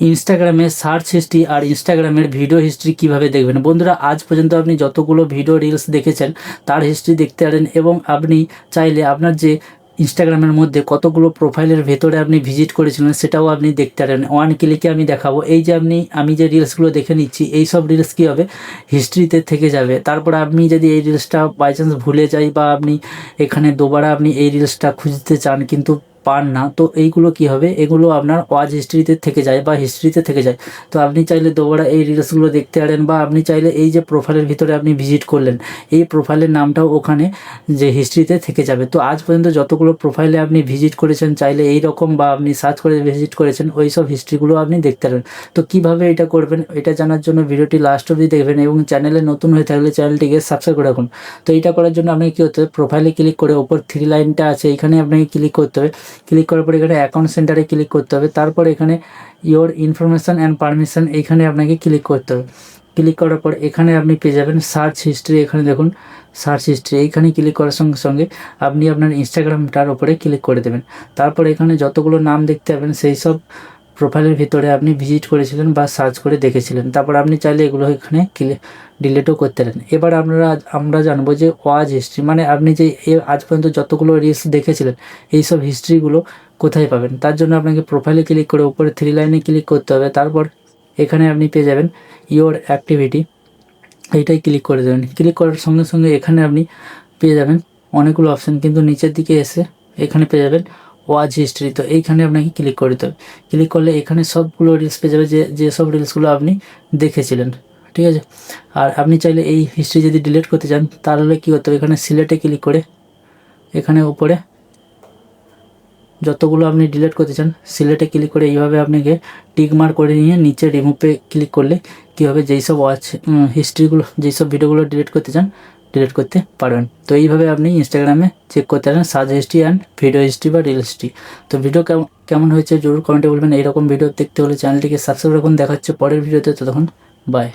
ইনস্টাগ্রামে search history আর ইনস্টাগ্রামের video history কিভাবে দেখবেন। বন্ধুরা, আজ পর্যন্ত আপনি যতগুলো ভিডিও রিলস দেখেছেন তার হিস্ট্রি দেখতে পারেন, এবং আপনি চাইলে আপনার যে ইনস্টাগ্রামের মধ্যে কতগুলো প্রোফাইলের ভেতরে আপনি ভিজিট করেছিলেন সেটাও আপনি দেখতে পারেন। ওয়ান ক্লিকে আমি দেখাবো। এই যে আমি যে রিলসগুলো দেখে নিচ্ছি, এই সব রিলস কী হবে, হিস্ট্রিতে থেকে যাবে। তারপর আপনি যদি এই রিলসটা বাই চান্স ভুলে যাই, বা আপনি এখানে দুবারা আপনি এই রিলসটা খুঁজতে চান কিন্তু পান না, তো এইগুলো কি হবে, এগুলো আপনার ওয়াচ হিস্ট্রিতে থেকে যায় বা হিস্ট্রিতে থেকে যায়। তো আপনি চাইলে দুবারা এই রিলসগুলো দেখতে পারেন, বা আপনি চাইলে এই যে প্রোফাইলের ভিতরে আপনি ভিজিট করলেন, এই প্রোফাইলের নামটাও ওখানে যে হিস্ট্রিতে থেকে যাবে। তো আজ পর্যন্ত যতগুলো প্রোফাইলে আপনি ভিজিট করেছেন, চাইলে এই রকম বা আপনি সার্চ করে ভিজিট করেছেন, ওই সব হিস্ট্রিগুলো আপনি দেখতে পারেন। তো কিভাবে এটা করবেন, এটা জানার জন্য ভিডিওটি লাস্ট অবধি দেখবেন, এবং চ্যানেলে নতুন হয়ে থাকলে চ্যানেলটিকে সাবস্ক্রাইব করে রাখুন। তো এইটা করার জন্য আপনাকে কী করতে হবে, প্রোফাইলে ক্লিক করে ওপর থ্রি লাইনটা আছে, এখানে আপনাকে ক্লিক করতে হবে। ক্লিক করার পর এখানে অ্যাকাউন্ট সেন্টারে ক্লিক করতে হবে। তারপর এখানে ইওর ইনফরমেশান অ্যান্ড পারমিশন, এইখানে আপনাকে ক্লিক করতে হবে। ক্লিক করার পর এখানে আপনি পেয়ে যাবেন সার্চ হিস্ট্রি। এখানে দেখুন সার্চ হিস্ট্রি, এইখানে ক্লিক করার সঙ্গে সঙ্গে আপনি আপনার ইনস্টাগ্রামটার ওপরে ক্লিক করে দেবেন। তারপর এখানে যতগুলো নাম দেখতে পাবেন সেই সব প্রোফাইলের ভিতরে আপনি ভিজিট করেছিলেন বা সার্চ করে দেখেছিলেন। তারপর আপনি চাইলে এগুলো এখানে ডিলিটও করতে পারেন। এবার আমরা জানবো যে ওয়াচ হিস্ট্রি, মানে আপনি যে আজ পর্যন্ত যতগুলো রিলস দেখেছিলেন এই সব হিস্ট্রিগুলো কোথায় পাবেন। তার জন্য আপনাকে প্রোফাইলে ক্লিক করে উপরে থ্রি লাইনে ক্লিক করতে হবে। তারপর এখানে আপনি পেয়ে যাবেন ইওর অ্যাক্টিভিটি, এইটাই ক্লিক করে দেবেন। ক্লিক করার সঙ্গে সঙ্গে এখানে আপনি পেয়ে যাবেন অনেকগুলো অপশান, কিন্তু নিচের দিকে এসে এখানে পেয়ে যাবেন ওয়াচ হিস্ট্রি। তো এইখানে আপনাকে ক্লিক করে দিতে হবে। ক্লিক করলে এখানে সবগুলো রিলস পেয়ে যাবে, যেসব রিলসগুলো আপনি দেখেছিলেন, ঠিক আছে। আর আপনি চাইলে এই হিস্ট্রি যদি ডিলিট করতে চান তাহলে কী করতে হবে, এখানে সিলেক্টে ক্লিক করে এখানে উপরে যতগুলো আপনি ডিলিট করতে চান সিলেক্টে ক্লিক করে এইভাবে আপনাকে টিক মার্ক করে নিয়ে নিচে রিমুভে ক্লিক করলে কী হবে, যেই সব ওয়াচ হিস্ট্রিগুলো, যেই সব ভিডিওগুলো ডিলিট করতে চান ডিলিট করতে পারবেন। তো এইভাবে আপনি ইনস্টাগ্রামে চেক করতে পারেন search history and video history বা রিল হিস্ট্রি। তো ভিডিও কেমন হয়েছে জরুর কমেন্টে বলবেন। এইরকম ভিডিও দেখতে হলে চ্যানেলটিকে সাবস্ক্রাইব রাখুন। দেখা হচ্ছে পরের ভিডিওতে, ততক্ষণ বাই।